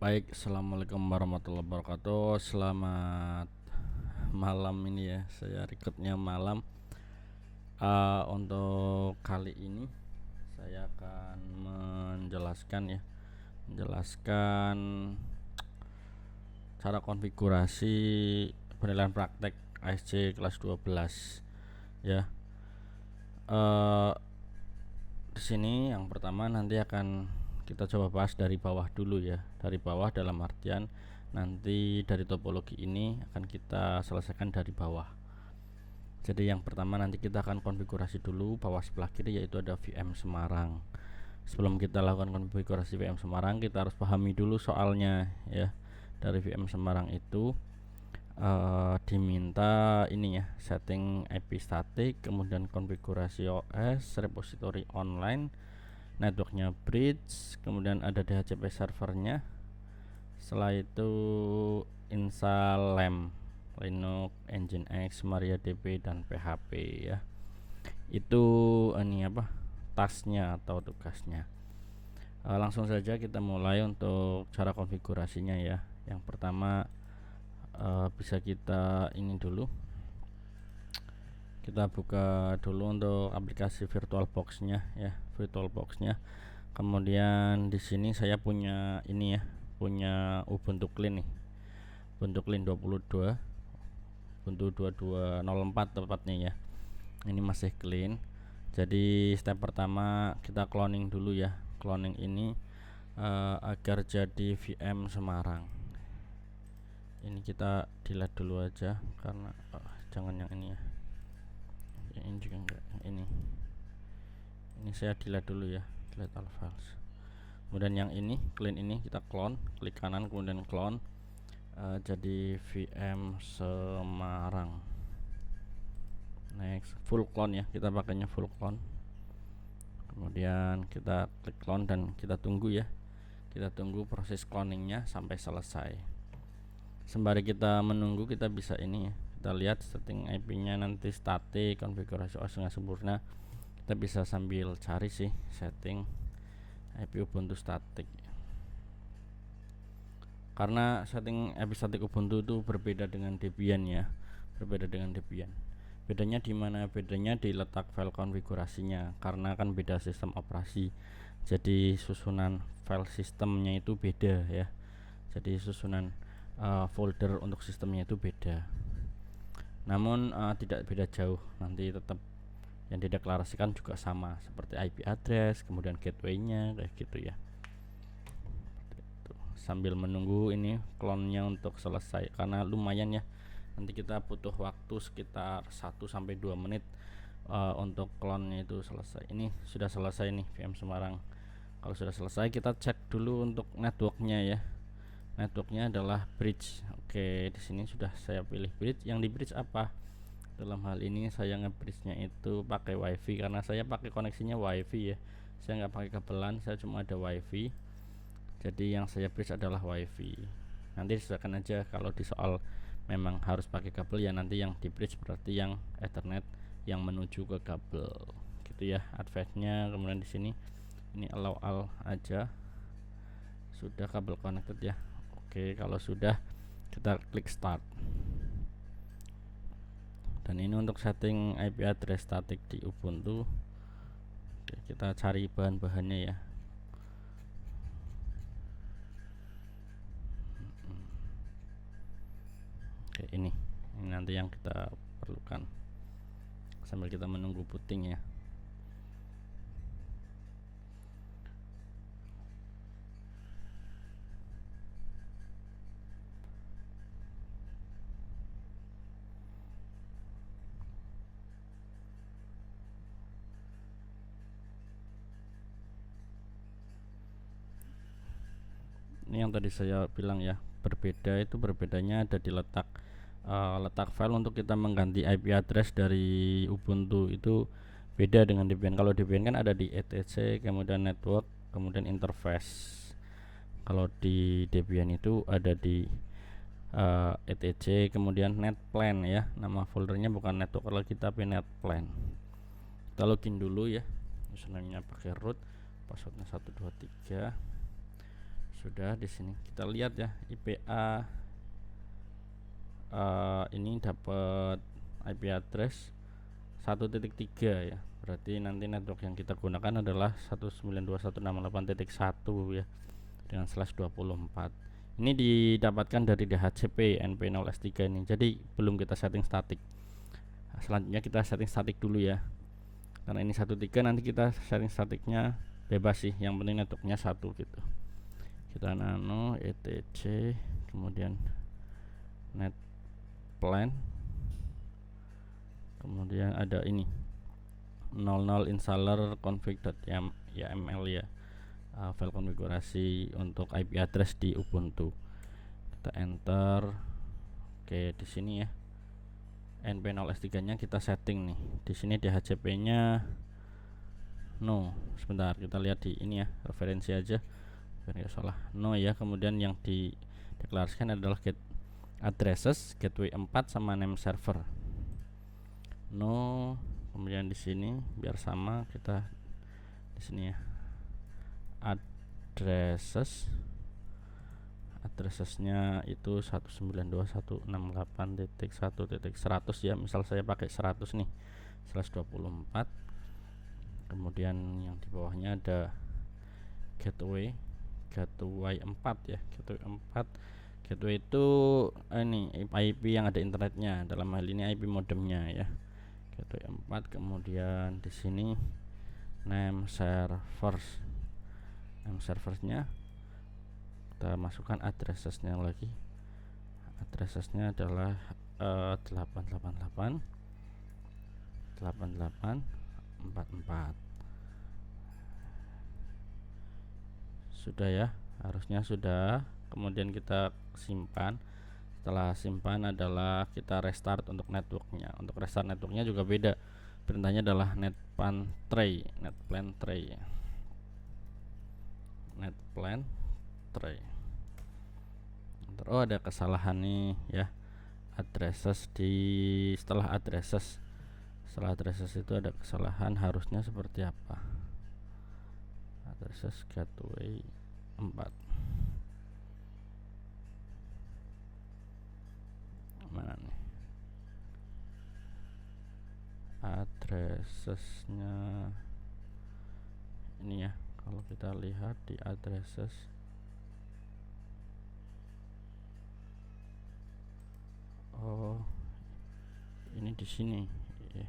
Baik, assalamualaikum warahmatullahi wabarakatuh. Selamat malam ini ya. Saya recordnya malam. Untuk kali ini saya akan menjelaskan cara konfigurasi penilaian praktek ASC kelas 12 ya. Di sini yang pertama nanti akan kita coba bahas dari bawah dulu ya. Dari bawah dalam artian nanti dari topologi ini akan kita selesaikan dari bawah. Jadi yang pertama nanti kita akan konfigurasi dulu bawah sebelah kiri, yaitu ada VM Semarang. Sebelum kita lakukan konfigurasi VM Semarang, kita harus pahami dulu soalnya ya. Dari VM Semarang itu diminta ini ya, setting IP static, kemudian konfigurasi OS, repository online, networknya bridge, kemudian ada DHCP servernya. Setelah itu install LAMP, Linux, Nginx, MariaDB dan PHP ya. Itu ini apa? Tasnya atau tugasnya. Langsung saja kita mulai untuk cara konfigurasinya ya. Yang pertama bisa kita ini dulu. Kita buka dulu untuk aplikasi VirtualBox-nya ya, VirtualBox-nya. Kemudian di sini saya punya ini ya, punya Ubuntu Clean nih. Ubuntu Clean 22, Ubuntu 2204 tepatnya ya. Ini masih clean. Jadi step pertama kita cloning dulu ya. Cloning ini agar jadi VM Semarang. Ini kita delete dulu aja karena jangan yang ini ya. Ini juga enggak, ini saya delete dulu ya, delete all files. Kemudian yang ini clean ini kita clone, klik kanan kemudian clone, jadi VM Semarang. Next, full clone ya, kita pakainya full clone. Kemudian kita klik clone dan kita tunggu ya, kita tunggu proses cloningnya sampai selesai. Sembari kita menunggu, kita bisa ini ya, kita lihat setting IP-nya nanti static, konfigurasi OS nggak sempurna. Kita bisa sambil cari sih setting IP Ubuntu static. Karena setting IP static Ubuntu itu berbeda dengan Debian ya, berbeda dengan Debian. Bedanya di mana? Bedanya di letak file konfigurasinya, karena kan beda sistem operasi. Jadi susunan file sistemnya itu beda ya. Jadi susunan folder untuk sistemnya itu beda. Namun tidak beda jauh, nanti tetap yang dideklarasikan juga sama seperti IP address, kemudian gateway-nya kayak gitu ya. Sambil menunggu ini clone-nya untuk selesai, karena lumayan ya, nanti kita butuh waktu sekitar 1-2 menit untuk clone-nya itu selesai. Ini sudah selesai nih VM Semarang. Kalau sudah selesai, kita cek dulu untuk networknya ya. Networknya adalah bridge. Oke, di sini sudah saya pilih bridge. Yang di bridge apa? Dalam hal ini saya nge-bridge-nya itu pakai wifi, karena saya pakai koneksinya wifi ya. Saya nggak pakai kabelan, saya cuma ada wifi. Jadi yang saya bridge adalah wifi. Nanti disesuaikan aja, kalau di soal memang harus pakai kabel ya, nanti yang di bridge berarti yang Ethernet yang menuju ke kabel gitu ya. Advice-nya kemudian di sini ini allow all aja. Sudah kabel connected ya. Oke, kalau sudah kita klik start. Dan ini untuk setting IP address static di Ubuntu. Oke, kita cari bahan-bahannya ya. Oke, ini nanti yang kita perlukan sambil kita menunggu booting ya. Ini yang tadi saya bilang ya, berbedanya ada di letak file untuk kita mengganti IP address dari Ubuntu itu beda dengan Debian. Kalau Debian kan ada di etc, kemudian network, kemudian interface. Kalau di Debian itu ada di etc, kemudian netplan ya. Nama foldernya bukan network lagi tapi netplan. Kita login dulu ya, username-nya pakai root, passwordnya 123. Sudah. Di sini kita lihat ya, IPA ini dapat IP address 1.3 ya. Berarti nanti network yang kita gunakan adalah 192.168.1 ya, dengan /24. Ini didapatkan dari DHCP NP0S3 ini. Jadi belum kita setting statik. Selanjutnya kita setting statik dulu ya. Karena ini 1.3, nanti kita setting statiknya bebas sih. Yang penting networknya 1 gitu. Kita nano etc, kemudian net plan, kemudian ada ini 00 installer config.yml ya, file konfigurasi untuk IP address di Ubuntu. Kita enter. Oke, di sini ya NP0S3 nya kita setting nih. Di sini DHCP nya no. Sebentar, kita lihat di ini ya, referensi aja biar nggak salah. No ya. Kemudian yang dideklarasikan adalah get addresses gateway 4 sama name server. No. Kemudian di sini biar sama, kita di sini ya addressesnya itu 192.168.1.100 ya. Misal saya pakai 100 nih, /24. Kemudian yang di bawahnya ada gateway 4 ya. Gateway 4, gateway itu ini IP yang ada internetnya, dalam hal ini IP modemnya ya. Gateway 4. Kemudian di sini name serversnya kita masukkan addressesnya lagi. Addressesnya adalah 888 sudah ya, harusnya sudah. Kemudian kita simpan. Setelah simpan adalah kita restart untuk networknya. Untuk restart networknya juga beda, perintahnya adalah netplan tray ya. Netplan tray. Oh, ada kesalahan nih ya. Setelah addresses itu ada kesalahan, harusnya seperti apa? Addresses gateway 4. Mana nih addressesnya? Ini ya, kalau kita lihat di addresses, oh ini di sini ya.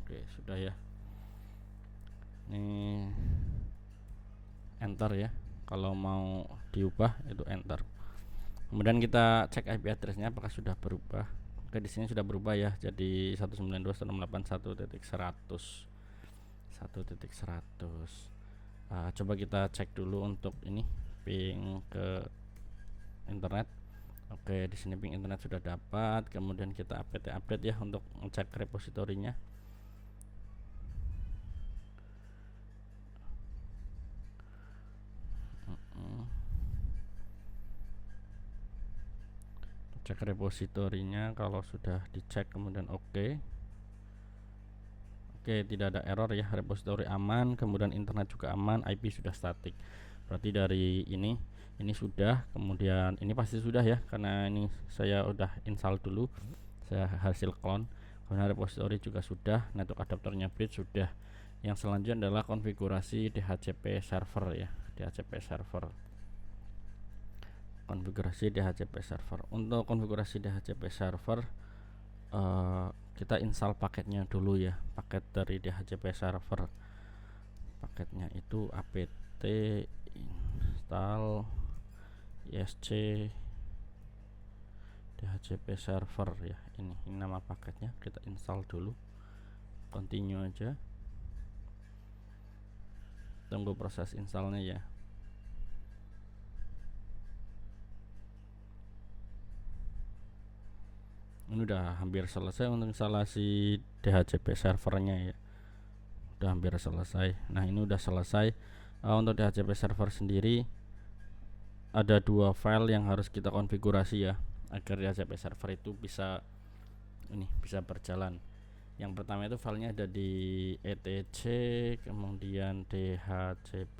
Oke, sudah ya. Ini enter ya, kalau mau diubah itu enter. Kemudian kita cek IP addressnya apakah sudah berubah. Oke, di sini sudah berubah ya, jadi 192.168.1.100. Coba kita cek dulu untuk ini ping ke internet. Oke, di sini ping internet sudah dapat. Kemudian kita update ya untuk ngecek repositorinya. Cek repositorinya, kalau sudah dicek kemudian oke, tidak ada error ya, repositori aman, kemudian internet juga aman, IP sudah statik. Berarti dari ini sudah, kemudian ini pasti sudah ya, karena ini saya udah install dulu, saya hasil clone. Kemudian repositori juga sudah, network adapternya bridge sudah. Yang selanjutnya adalah konfigurasi DHCP server ya, konfigurasi DHCP server. Untuk konfigurasi DHCP server kita install paketnya dulu ya, paket dari DHCP server. Paketnya itu apt install isc DHCP server ya. Ini nama paketnya, kita install dulu. Continue aja. Tunggu proses installnya ya. Ini udah hampir selesai untuk instalasi DHCP servernya ya, udah hampir selesai. Nah, ini udah selesai. Untuk DHCP server sendiri ada 2 file yang harus kita konfigurasi ya, agar DHCP server itu bisa berjalan. Yang pertama itu filenya ada di etc, kemudian dhcp,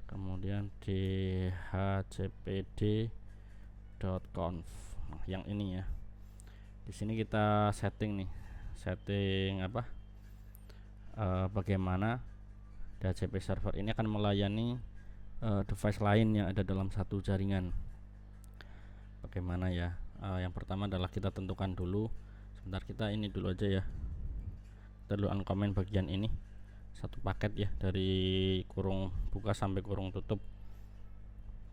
kemudian dhcpd.conf. Nah, yang ini ya. Di sini kita setting nih, setting apa? Bagaimana DHCP server ini akan melayani device lain yang ada dalam satu jaringan. Bagaimana ya? Yang pertama adalah kita tentukan dulu. Sebentar, kita ini dulu aja ya. Kita dulu uncomment bagian ini. Satu paket ya, dari kurung buka sampai kurung tutup.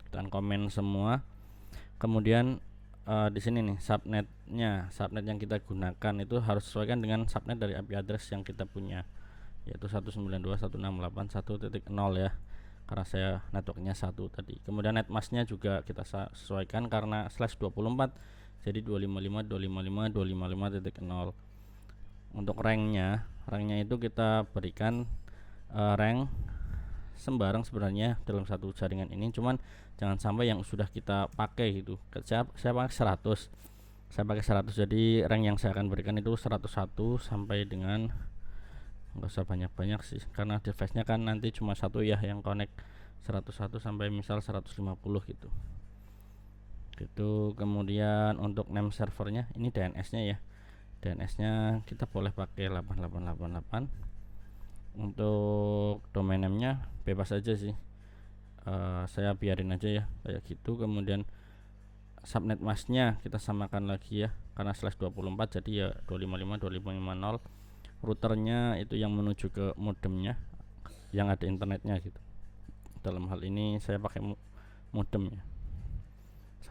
Kita uncomment semua. Kemudian di sini nih subnetnya, subnet yang kita gunakan itu harus sesuaikan dengan subnet dari IP address yang kita punya, yaitu 192.168.1.0 ya, karena saya networknya 1 tadi. Kemudian netmasknya juga kita sesuaikan karena /24, jadi 255.255.255.0. Untuk ranknya itu kita berikan rank sembarang sebenarnya dalam satu jaringan ini, cuman jangan sampai yang sudah kita pakai gitu. Saya pakai 100, jadi rank yang saya akan berikan itu 101 sampai dengan, nggak usah banyak-banyak sih, karena device-nya kan nanti cuma satu ya yang connect, 101 sampai misal 150 gitu. Kemudian untuk name servernya ini DNS-nya ya. DNS-nya kita boleh pakai 8888. Untuk domain name-nya bebas aja sih. Saya biarin aja ya kayak gitu. Kemudian subnet mask-nya kita samakan lagi ya, karena /24 jadi ya 255.255.0. Routernya itu yang menuju ke modemnya yang ada internetnya gitu. Dalam hal ini saya pakai modem ya,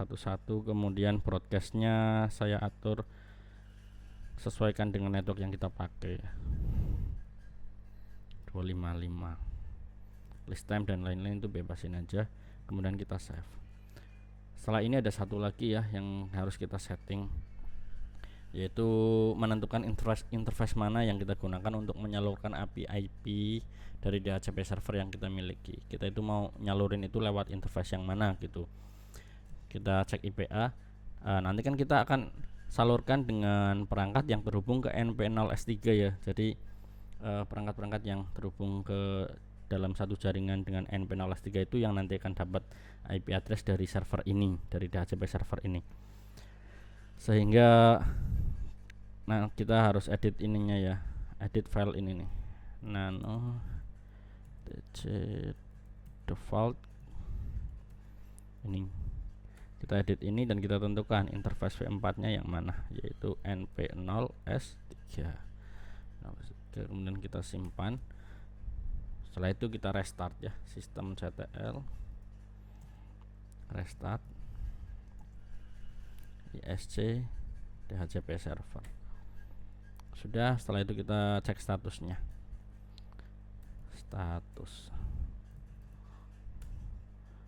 11. Kemudian broadcast-nya saya atur sesuaikan dengan network yang kita pakai, 255. List time dan lain-lain itu bebasin aja. Kemudian kita save. Setelah ini ada satu lagi ya yang harus kita setting, yaitu menentukan interface mana yang kita gunakan untuk menyalurkan API IP dari DHCP server yang kita miliki. Kita itu mau nyalurin itu lewat interface yang mana gitu. Kita cek IPA. Nanti kan kita akan salurkan dengan perangkat yang terhubung ke NP0S3 ya. Jadi perangkat-perangkat yang terhubung ke dalam satu jaringan dengan NP0S3 itu yang nanti akan dapat IP address dari server ini, dari DHCP server ini. Sehingga nah kita harus edit ininya ya, edit file ini nih, nano tc default ini. Kita edit ini dan kita tentukan interface V4 nya yang mana, yaitu NP0S3. Kemudian kita simpan. Setelah itu kita restart ya, sistem CTL restart ISC DHCP server. Sudah, setelah itu kita cek statusnya. Status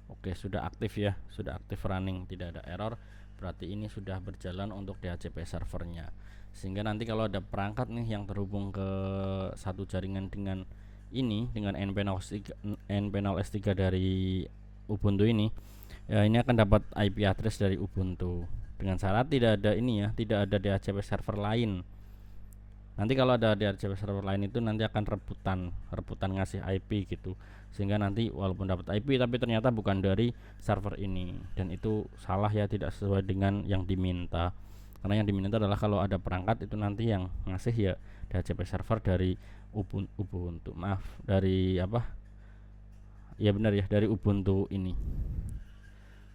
oke, sudah aktif ya, sudah aktif running, tidak ada error. Berarti ini sudah berjalan untuk DHCP servernya. Sehingga nanti kalau ada perangkat nih yang terhubung ke satu jaringan dengan ini, dengan NP0S3 dari Ubuntu ini ya, ini akan dapat IP address dari Ubuntu dengan syarat tidak ada ini ya, tidak ada DHCP server lain. Nanti kalau ada DHCP server lain itu nanti akan rebutan ngasih IP gitu, sehingga nanti walaupun dapat IP tapi ternyata bukan dari server ini, dan itu salah ya, tidak sesuai dengan yang diminta. Karena yang diminta adalah kalau ada perangkat itu nanti yang ngasih ya DHCP server dari Ubuntu, dari apa ya, benar ya, dari Ubuntu ini.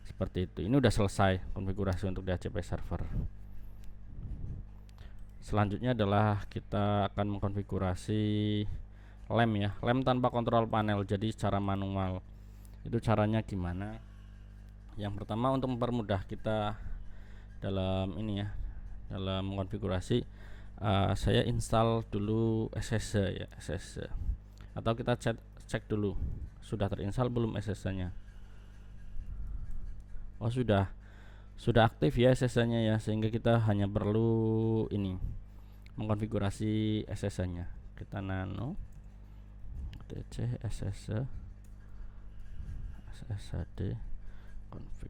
Seperti itu. Ini udah selesai konfigurasi untuk DHCP server. Selanjutnya adalah kita akan mengkonfigurasi lem ya, lem tanpa kontrol panel, jadi secara manual. Itu caranya gimana? Yang pertama, untuk mempermudah kita dalam ini ya, dalam mengkonfigurasi, saya install dulu SSH ya, SSH. Atau kita cek dulu sudah terinstall belum SSH-nya. Oh, sudah aktif ya SSH-nya ya, sehingga kita hanya perlu ini mengkonfigurasi SSH-nya. Kita nano tc SSH SSHD config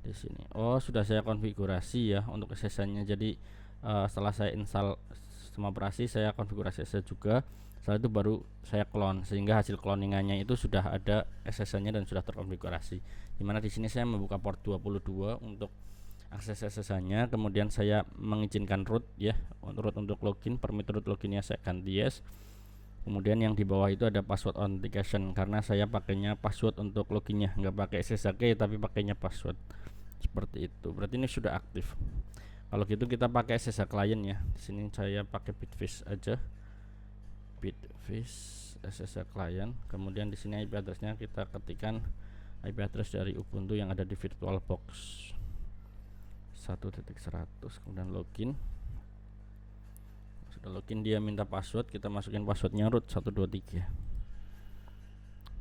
di sini. Oh, sudah saya konfigurasi ya untuk SSH-nya. Jadi setelah saya install sistem operasi, saya konfigurasi SSH juga. Setelah itu baru saya clone, sehingga hasil cloningannya itu sudah ada SSH-nya dan sudah terkonfigurasi. Dimana di sini saya membuka port 22 untuk akses SSH-nya, kemudian saya mengizinkan root ya, root untuk login, permit root loginnya saya ganti yes. Kemudian yang di bawah itu ada password authentication, karena saya pakainya password untuk loginnya, nggak pakai SSH tapi pakainya password. Seperti itu. Berarti ini sudah aktif. Kalau gitu kita pakai SSH client ya. Di sini saya pakai Bitfish aja. Bitfish SSH client. Kemudian di sini IP addressnya kita ketikkan IP address dari Ubuntu yang ada di VirtualBox 1.100. Kemudian login. Sudah login, dia minta password, kita masukin passwordnya root 123.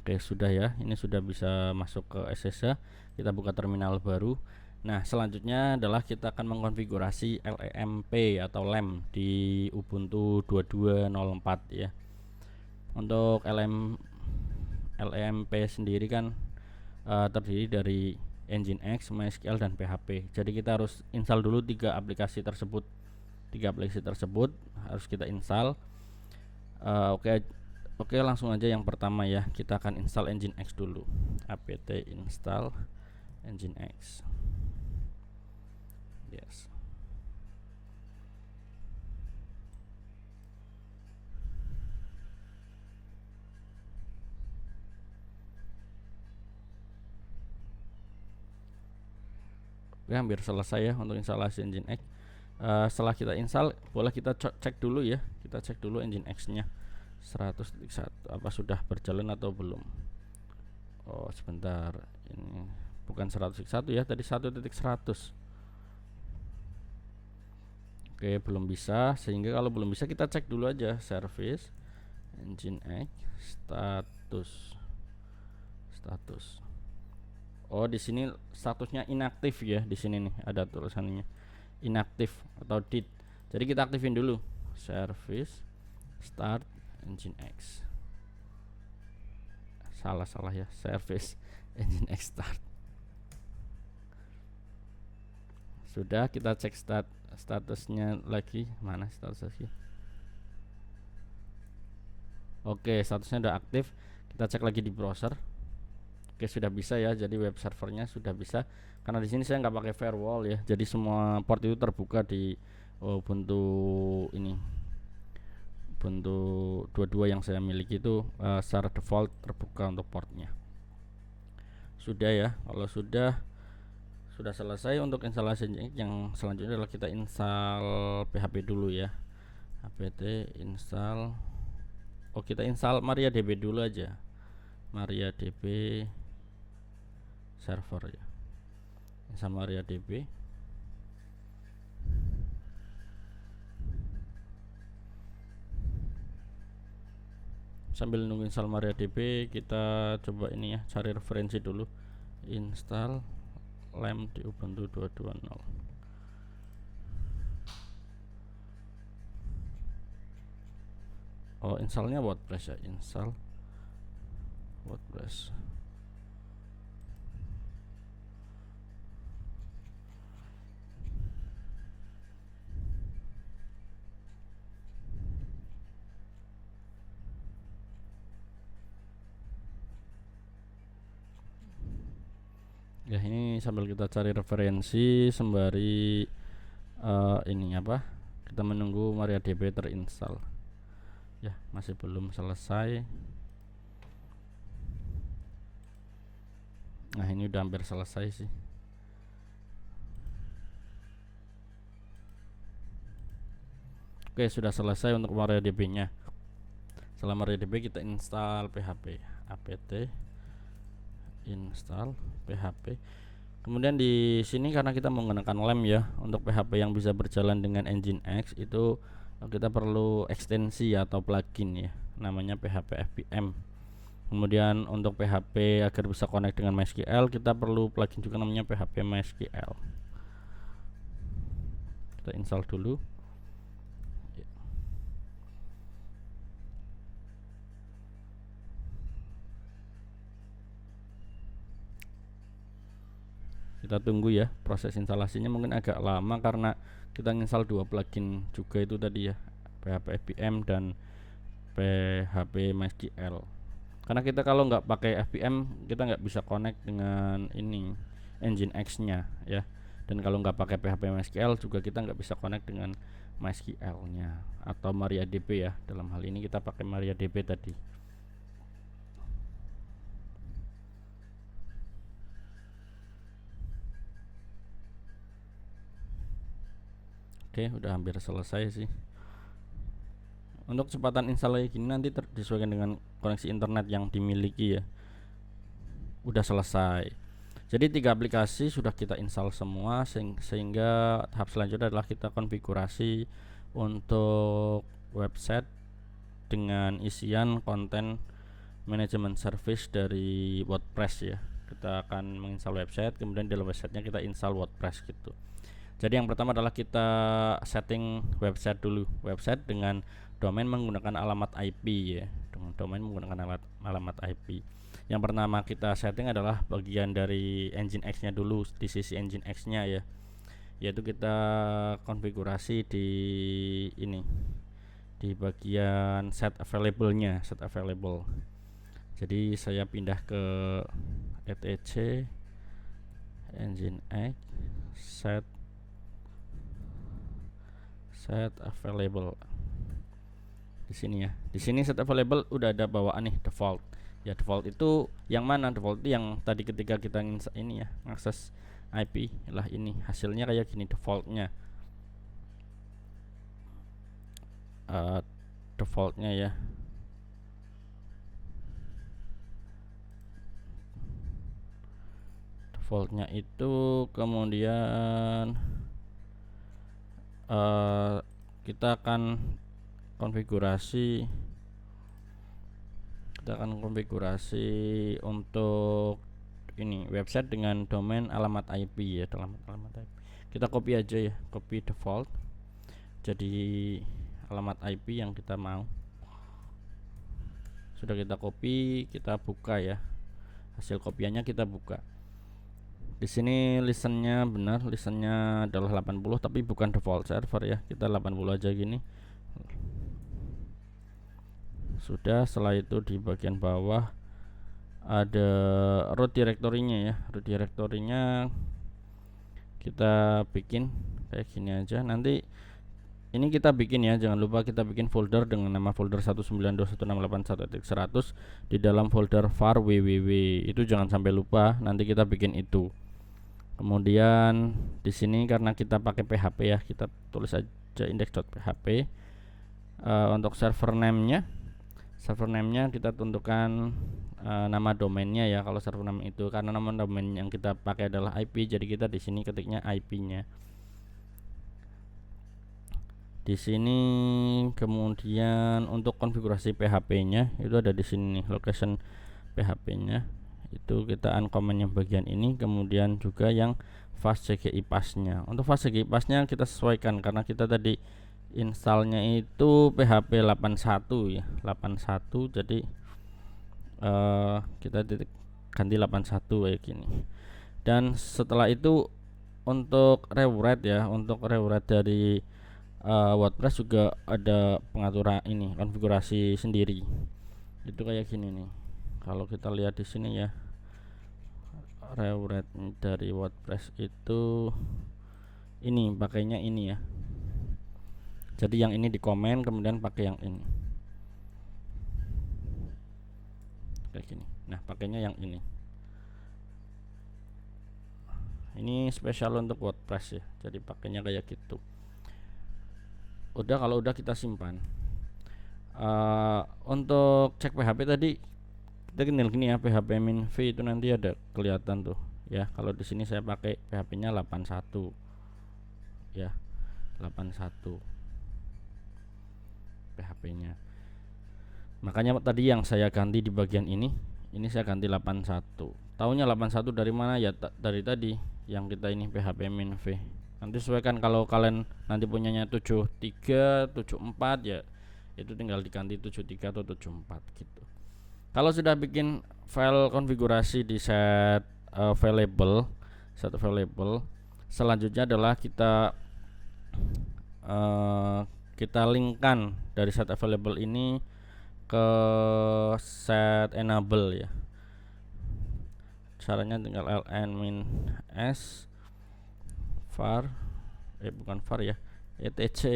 Oke, sudah ya, ini sudah bisa masuk ke SSH. Kita buka terminal baru. Nah, selanjutnya adalah kita akan mengkonfigurasi LEMP atau LEM di Ubuntu 22.04 ya. Untuk LEMP sendiri kan terdiri dari Nginx, MySQL dan PHP. Jadi kita harus install dulu tiga aplikasi tersebut harus kita install. Oke, langsung aja yang pertama ya, kita akan install Nginx dulu. apt install Nginx. Yes. Oke, hampir selesai ya untuk instalasi Nginx. Setelah kita install, boleh kita cek dulu ya. Kita cek dulu Nginx-nya 100.1 apa sudah berjalan atau belum. Oh, sebentar. Ini bukan 100.1 ya, tadi 1.100. Oke, belum bisa. Sehingga kalau belum bisa kita cek dulu aja service Nginx status. Oh, di sini statusnya inaktif ya. Di sini nih ada tulisannya inaktif atau DID. Jadi kita aktifin dulu service start Nginx. Salah ya, service Nginx start. Sudah, kita cek statusnya lagi. Mana statusnya? Oke, statusnya udah aktif. Kita cek lagi di browser. Oke, sudah bisa ya. Jadi web servernya sudah bisa. Karena di sini saya nggak pakai firewall ya. Jadi semua port itu terbuka di Ubuntu ini. Ubuntu 22 yang saya miliki itu secara default terbuka untuk portnya. Sudah ya. Kalau sudah selesai untuk instalasi yang selanjutnya adalah kita install PHP dulu ya. apt install. Oh, kita install MariaDB dulu aja. MariaDB server ya. Install MariaDB. Sambil nunggu install MariaDB, kita coba ini ya, cari referensi dulu. Install LEM di Ubuntu 2.2.0. Oh, installnya WordPress ya, install WordPress. Ya, ini sambil kita cari referensi sembari ini apa? Kita menunggu MariaDB terinstall. Ya, masih belum selesai. Nah, ini udah hampir selesai sih. Oke, sudah selesai untuk MariaDB-nya. Setelah MariaDB kita install PHP. apt install PHP. Kemudian di sini karena kita menggunakan LEM ya, untuk PHP yang bisa berjalan dengan Nginx itu kita perlu ekstensi atau plugin ya, namanya PHP FPM. Kemudian untuk PHP agar bisa connect dengan MySQL, kita perlu plugin juga namanya PHP MySQL. Kita install dulu. Kita tunggu ya, proses instalasinya mungkin agak lama karena kita install dua plugin juga itu tadi ya, PHP FPM dan PHP MySQL. Karena kita kalau nggak pakai FPM kita nggak bisa connect dengan ini Nginx nya ya. Dan kalau nggak pakai PHP MySQL juga kita nggak bisa connect dengan MySQL nya atau MariaDB ya. Dalam hal ini kita pakai MariaDB tadi. Oke, udah hampir selesai sih. Untuk kecepatan install kayak gini nanti disesuaikan dengan koneksi internet yang dimiliki ya. Udah selesai. Jadi 3 aplikasi sudah kita install semua, sehingga tahap selanjutnya adalah kita konfigurasi untuk website dengan isian konten manajemen service dari WordPress ya. Kita akan menginstal website, kemudian di dalam websitenya kita install WordPress gitu. Jadi yang pertama adalah kita setting website dulu. Website dengan domain menggunakan alamat IP ya. Dengan domain menggunakan alamat IP. Yang pertama kita setting adalah bagian dari Nginx-nya dulu, di sisi Nginx-nya ya. Yaitu kita konfigurasi di ini. Di bagian set available-nya, set available. Jadi saya pindah ke etc Nginx set available di sini ya. Di sini set available udah ada bawaan nih default. Ya default itu yang mana? Default itu yang tadi ketika kita ini ya akses IP lah, ini hasilnya kayak gini defaultnya. Defaultnya ya. Defaultnya itu kemudian kita akan konfigurasi untuk ini website dengan domain alamat IP ya, alamat IP. Kita copy aja ya, copy default jadi alamat IP yang kita mau. Sudah kita copy, kita buka ya. Hasil kopiannya kita buka. Di sini listennya benar, listennya adalah 80 tapi bukan default server ya. Kita 80 aja gini. Sudah, setelah itu di bagian bawah ada root directory-nya ya. Root directory-nya kita bikin kayak gini aja. Nanti ini kita bikin ya, jangan lupa kita bikin folder dengan nama folder 192.168.1.100 di dalam folder var www. Itu jangan sampai lupa, nanti kita bikin itu. Kemudian di sini karena kita pakai PHP ya, kita tulis aja index.php. Untuk server name-nya kita tentukan nama domainnya ya. Kalau server name itu karena nama domain yang kita pakai adalah IP, jadi kita di sini ketiknya IP-nya. Di sini kemudian untuk konfigurasi PHP-nya itu ada di sini location PHP-nya. Itu kita uncomment yang bagian ini, kemudian juga yang fast CGI pass-nya. Untuk fast CGI pass-nya kita sesuaikan karena kita tadi installnya itu PHP 81 ya, 81, jadi kita ganti 81 kayak gini. Dan setelah itu untuk rewrite ya, untuk rewrite dari WordPress juga ada pengaturan ini, konfigurasi sendiri. Itu kayak gini nih. Kalau kita lihat di sini ya, rewrite dari WordPress itu ini pakainya ini ya. Jadi yang ini di komen, kemudian pakai yang ini. Kayak gini. Nah, pakainya yang ini. Ini spesial untuk WordPress ya. Jadi pakainya kayak gitu. Udah, kalau udah kita simpan. Untuk cek PHP tadi kita kenal gini ya, PHP min v itu nanti ada kelihatan tuh ya. Kalau di sini saya pakai PHP-nya 81 ya, 81 PHP-nya. Makanya tadi yang saya ganti di bagian ini saya ganti 81. Tahunya 81 dari mana ya? Dari tadi yang kita ini PHP min v. Nanti sesuaikan, kalau kalian nanti punyanya 73, 74 ya itu tinggal diganti 73 atau 74 gitu. Kalau sudah bikin file konfigurasi di set available, selanjutnya adalah kita kita linkkan dari set available ini ke set enable ya. Caranya tinggal ln min s var bukan var ya, etc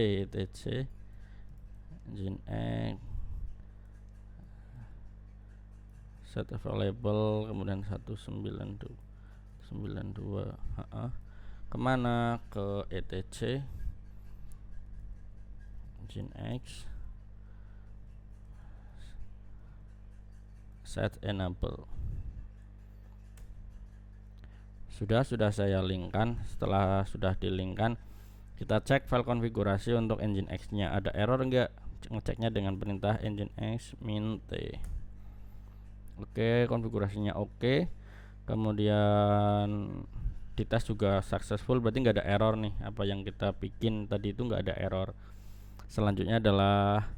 nginx set available kemudian 192 kemana, ke etc nginx set enable. Sudah saya linkkan. Setelah sudah dilinkkan, kita cek file konfigurasi untuk nginx nya ada error enggak, ngeceknya dengan perintah nginx min t. Oke, konfigurasinya oke. Kemudian dites juga successful, berarti nggak ada error nih. Apa yang kita bikin tadi itu nggak ada error. Selanjutnya adalah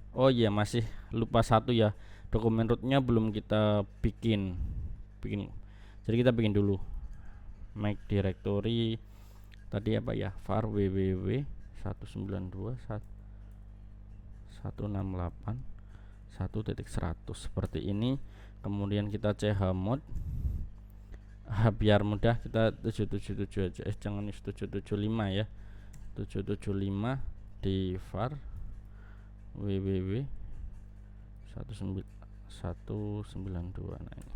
masih lupa satu ya, dokumen rootnya belum kita bikin. Jadi kita bikin dulu make directory tadi apa ya, var www 192.168.1.100 seperti ini. Kemudian kita chmod biar mudah kita 777 aja, jangan 775 ya, 775 di var www 192. Nah ini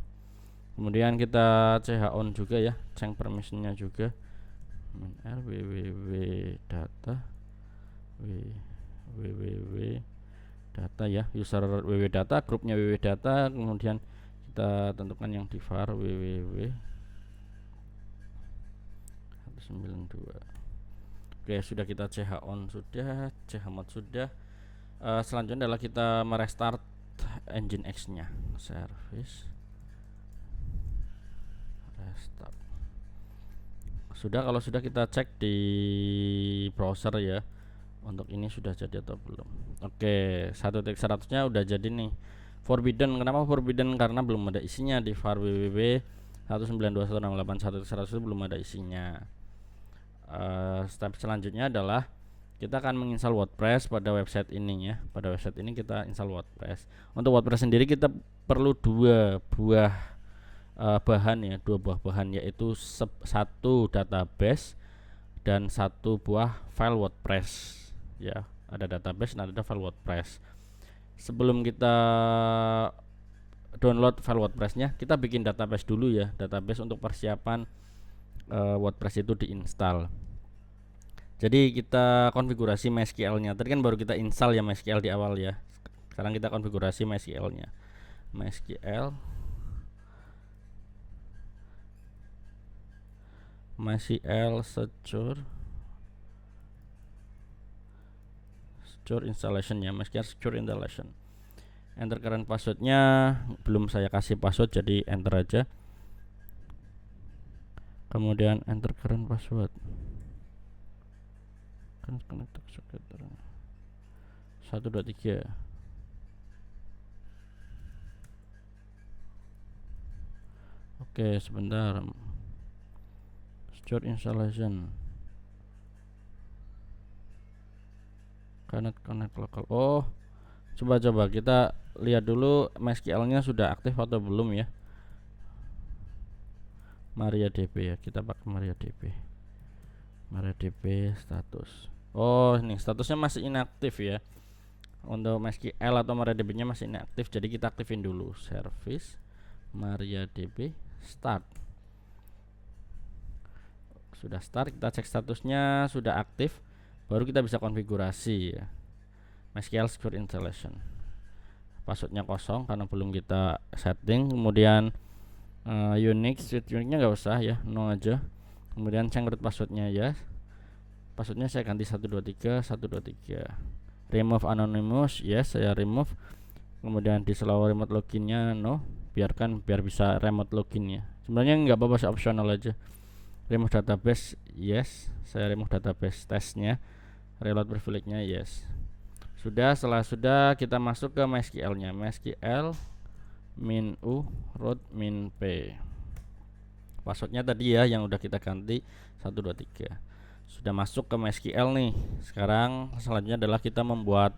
kemudian kita on juga ya, change permissionnya juga min r www data www data ya, user www data, grupnya www data, kemudian kita tentukan yang di var www 192. Oke, sudah kita on sudah, chmod sudah. Selanjutnya adalah kita merestart nginx nya, service restart. Kalau sudah kita cek di browser ya, untuk ini sudah jadi atau belum. Oke, 1.100 nya udah jadi nih. Forbidden, kenapa forbidden? Karena belum ada isinya di var www 192.168.1.100 belum ada isinya. Step selanjutnya adalah kita akan menginstal WordPress pada website ini ya. Pada website ini kita install WordPress. Untuk WordPress sendiri kita perlu dua buah bahan, yaitu satu database dan satu buah file WordPress ya. Ada database dan ada file WordPress. Sebelum kita download file WordPress-nya, kita bikin database dulu ya, database untuk persiapan WordPress itu diinstal. Jadi kita konfigurasi MySQL-nya. Tadi kan baru kita install ya MySQL di awal ya. Sekarang kita konfigurasi MySQL-nya. MySQL secure installation ya, MySQL secure installation. Enter current passwordnya, belum saya kasih password jadi enter aja. Kemudian enter current password, connect 1 2 3. Oke, sebentar. Secure installation, connect local. Coba kita lihat dulu MySQL-nya sudah aktif atau belum ya. MariaDB ya, kita pakai MariaDB status. Ini statusnya masih inaktif ya. Untuk MySQL atau MariaDB-nya masih inaktif, jadi kita aktifin dulu. Service MariaDB start. Sudah start, kita cek statusnya sudah aktif, baru kita bisa konfigurasi ya. MySQL secure installation. Passwordnya kosong karena belum kita setting. Kemudian Unix nya nggak usah ya, no aja. Kemudian change root passwordnya ya. Passwordnya saya ganti 123. Remove anonymous, yes saya remove. Kemudian disallow remote loginnya no, biar bisa remote login ya. Sebenarnya nggak apa-apa, optional aja. Remove database, yes saya remove database testnya. Reload privilege-nya, yes. Setelah sudah kita masuk ke MySQL-nya. MySQL min u root min p. Passwordnya tadi ya yang udah kita ganti 123. Sudah masuk ke MySQL nih. Sekarang selanjutnya adalah kita membuat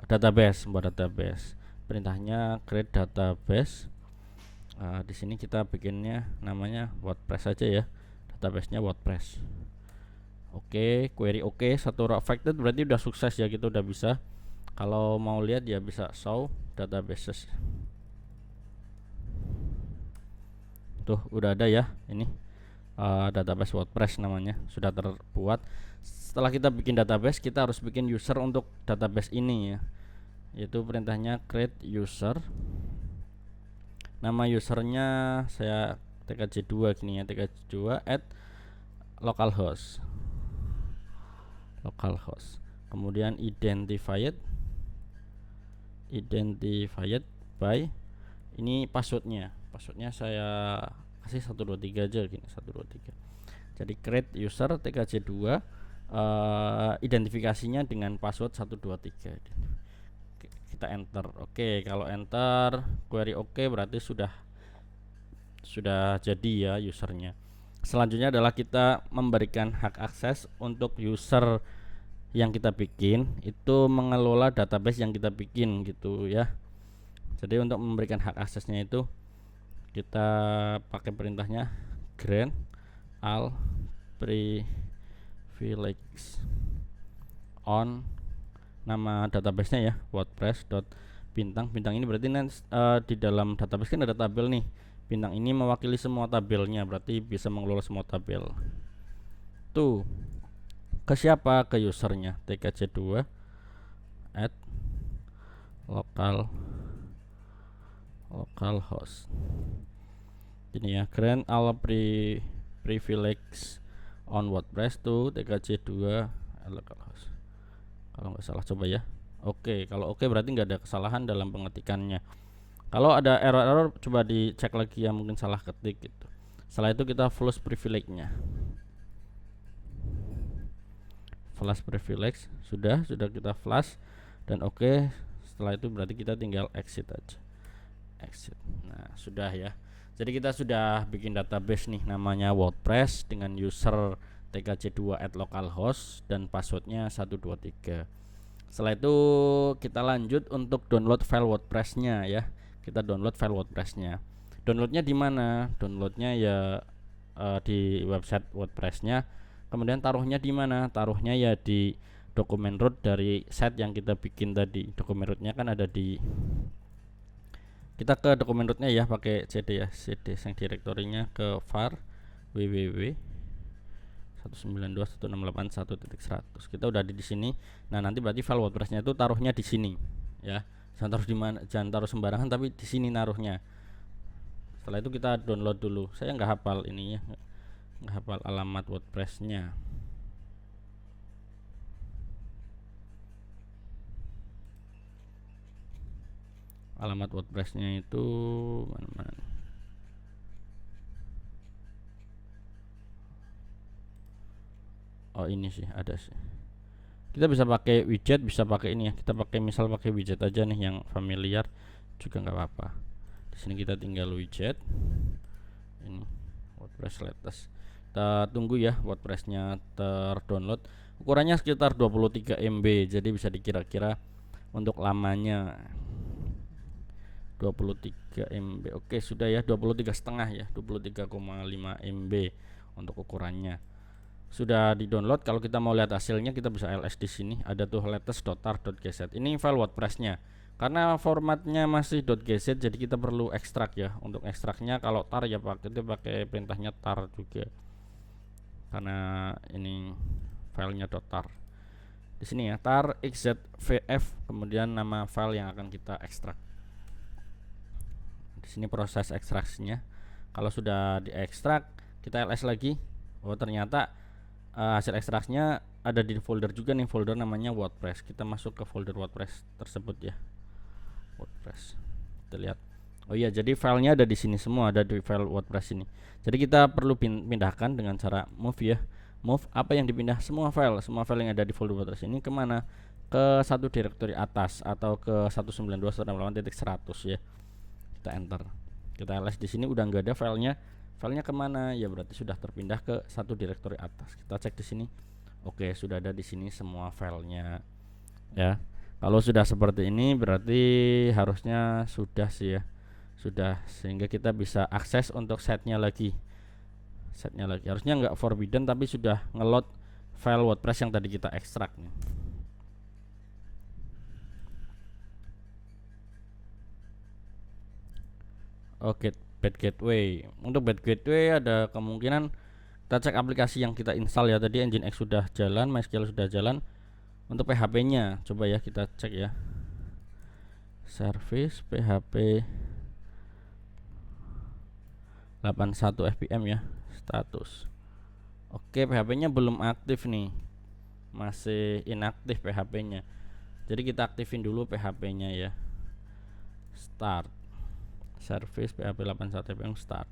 database. Perintahnya create database. Di sini kita bikinnya namanya WordPress aja ya. Databasenya WordPress. Oke, query oke, satu row affected berarti udah sukses ya, kita udah bisa. Kalau mau lihat ya bisa show databases. Tuh udah ada ya, ini database WordPress namanya sudah terbuat. Setelah kita bikin database, kita harus bikin user untuk database ini ya, yaitu perintahnya create user. Nama usernya saya tkj2 gini ya, tkj2 add localhost. Kemudian identified by, ini passwordnya saya kasih 123 aja gini, 123. Jadi create user tkj2, identifikasinya dengan password 123. Kita enter. Oke, kalau enter query oke berarti sudah jadi ya usernya. Selanjutnya adalah kita memberikan hak akses untuk user yang kita bikin itu mengelola database yang kita bikin gitu ya. Jadi untuk memberikan hak aksesnya itu kita pakai perintahnya grant all privilege on nama databasenya ya, WordPress.bintang. Bintang ini berarti di dalam database kan ada tabel nih. Bintang ini mewakili semua tabelnya, berarti bisa mengelola semua tabel. Tuh, ke siapa? Ke usernya tkj2 add localhost. Ini ya, grant all privilege on WordPress to tkj2 localhost. Kalau nggak salah coba ya. Oke, kalau oke berarti nggak ada kesalahan dalam pengetikannya. Kalau ada error coba dicek lagi ya, mungkin salah ketik gitu. Setelah itu kita flush privilege-nya. Flash privilege sudah kita flash dan oke. Setelah itu berarti kita tinggal exit aja. Nah, sudah ya. Jadi kita sudah bikin database nih namanya WordPress dengan user tkj2 add localhost dan passwordnya 123. Setelah itu kita lanjut untuk download file WordPress-nya ya. Kita download file WordPress-nya. Downloadnya di mana? Downloadnya ya di website WordPress-nya. Kemudian taruhnya di mana? Taruhnya ya di dokumen root dari site yang kita bikin tadi. Dokumen rootnya kan ada di, kita ke dokumen rootnya ya pakai cd ya, cd yang direktorinya ke var www 192.168.1.100. Kita udah ada di sini. Nah, nanti berarti file WordPress-nya itu taruhnya di sini ya. Jangan taruh di mana, jangan taruh sembarangan, tapi di sini naruhnya. Setelah itu kita download dulu. Saya nggak hafal ini ya, nggak hafal alamat WordPress-nya. Alamat WordPress-nya itu mana? Oh, ini sih ada sih. Kita bisa pakai widget, bisa pakai ini ya. Kita pakai misal pakai widget aja nih yang familiar juga nggak apa-apa. Di sini kita tinggal widget. Ini WordPress latest. Kita tunggu ya WordPress-nya terdownload. Ukurannya sekitar 23 MB. Jadi bisa dikira-kira untuk lamanya 23 MB. Oke, sudah ya, 23,5 ya, 23,5 MB untuk ukurannya. Sudah di-download. Kalau kita mau lihat hasilnya kita bisa ls di sini. Ada tuh latest.tar.gz. Ini file WordPress-nya. Karena formatnya masih .gz jadi kita perlu ekstrak ya. Untuk ekstraknya kalau tar ya pakai perintahnya tar juga. Karena ini filenya .tar. Di sini ya, tar xzvf, kemudian nama file yang akan kita ekstrak. Di sini proses ekstraksinya. Kalau sudah diekstrak, kita ls lagi. Oh, ternyata hasil ekstraksinya ada di folder juga nih, folder namanya WordPress. Kita masuk ke folder WordPress tersebut ya. WordPress. Kita lihat. Oh iya, jadi filenya ada di sini semua, ada di file WordPress ini. Jadi kita perlu pindahkan dengan cara move ya. Move apa yang dipindah? Semua file yang ada di folder WordPress ini kemana? Ke satu direktori atas atau ke 192.168.100 ya. Kita enter. Kita ls di sini udah nggak ada filenya. filenya kemana ya, berarti sudah terpindah ke satu direktori atas. Kita cek di sini. Oke, sudah ada di sini semua filenya ya. Kalau sudah seperti ini berarti harusnya sudah sih ya, sudah, sehingga kita bisa akses untuk setnya lagi. Harusnya nggak forbidden tapi sudah ngeload file WordPress yang tadi kita ekstrak nih. Oke, bad gateway. Untuk bad gateway ada kemungkinan kita cek aplikasi yang kita install ya. Tadi Nginx sudah jalan, MySQL sudah jalan. Untuk PHP-nya coba ya kita cek ya. Service PHP 81 fpm ya, status. Oke, PHP-nya belum aktif nih. Masih inaktif PHP-nya. Jadi kita aktifin dulu PHP-nya ya. Start. Service PHP 81 fpm start.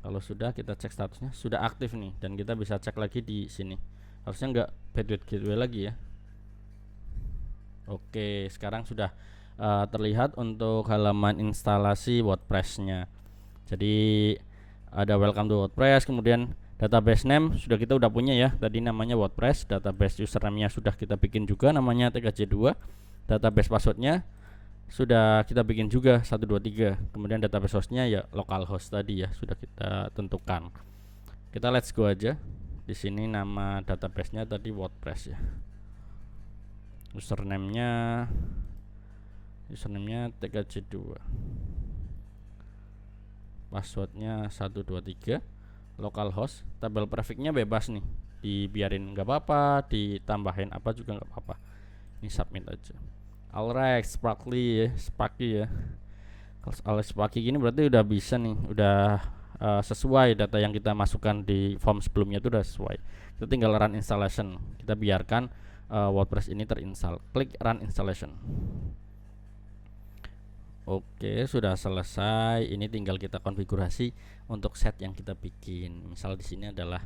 Kalau sudah, kita cek statusnya sudah aktif nih, dan kita bisa cek lagi di sini. Harusnya nggak bad gateway lagi ya. Oke, sekarang sudah terlihat untuk halaman instalasi WordPress-nya. Jadi ada welcome to WordPress, kemudian database name sudah kita udah punya ya. Tadi namanya WordPress, database username-nya sudah kita bikin juga, namanya tkj2. Database passwordnya sudah kita bikin juga 123. Kemudian database hostnya ya localhost tadi ya, sudah kita tentukan. Kita let's go aja. Di sini nama database-nya tadi WordPress ya. Username-nya tkj2. Passwordnya 123. Localhost. Tabel prefix-nya bebas nih, dibiarin nggak apa-apa, ditambahin apa juga nggak apa-apa. Ini submit aja. Alright, Sparky ya. Kalau Sparky gini berarti udah bisa nih, udah sesuai data yang kita masukkan di form sebelumnya itu udah sesuai. Kita tinggal run installation. Kita biarkan WordPress ini terinstall. Klik run installation. Oke, sudah selesai. Ini tinggal kita konfigurasi untuk set yang kita bikin. Misal di sini adalah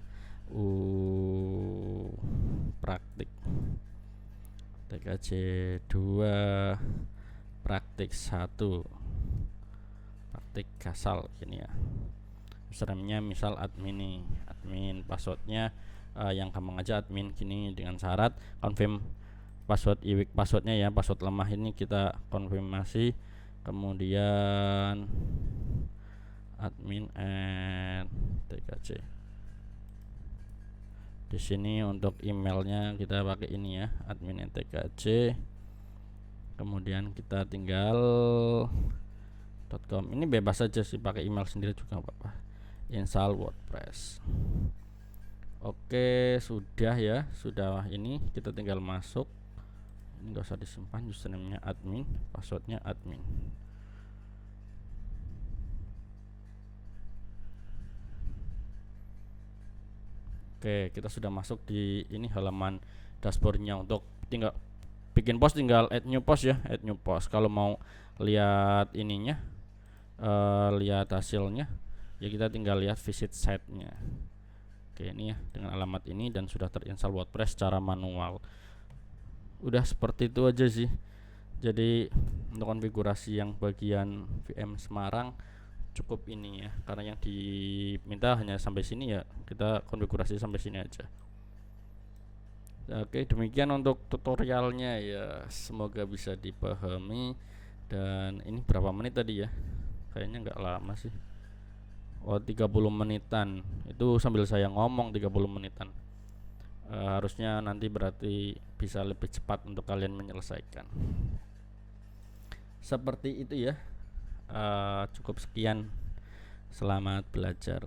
praktik tkj2 praktik 1 praktik kasal ini ya. Username-nya misal admin nih, admin. Passwordnya yang gampang aja admin gini, dengan syarat confirm password iwik passwordnya ya, password lemah ini kita konfirmasi. Kemudian admin @tkj. Di sini untuk emailnya kita pakai ini ya, admin tkj. Kemudian kita tinggal .com. Ini bebas saja sih, pakai email sendiri juga apa-apa. Install WordPress. Oke, sudah ya, sudah. Ini kita tinggal masuk. Ini enggak usah disimpan, username-nya admin, passwordnya admin. Oke, kita sudah masuk di ini halaman dashboardnya. Untuk tinggal bikin post tinggal add new post ya, add new post. Kalau mau lihat ininya, lihat hasilnya ya, kita tinggal lihat visit site-nya. Oke, ini ya dengan alamat ini, dan sudah terinstall WordPress secara manual. Udah seperti itu aja sih. Jadi untuk konfigurasi yang bagian VM Semarang cukup ini ya, karena yang diminta hanya sampai sini ya, kita konfigurasi sampai sini aja. Oke, demikian untuk tutorialnya ya, semoga bisa dipahami. Dan ini berapa menit tadi ya, kayaknya nggak lama sih. 30 menitan, itu sambil saya ngomong 30 menitan. Harusnya nanti berarti bisa lebih cepat untuk kalian menyelesaikan. Seperti itu ya. Cukup sekian, selamat belajar.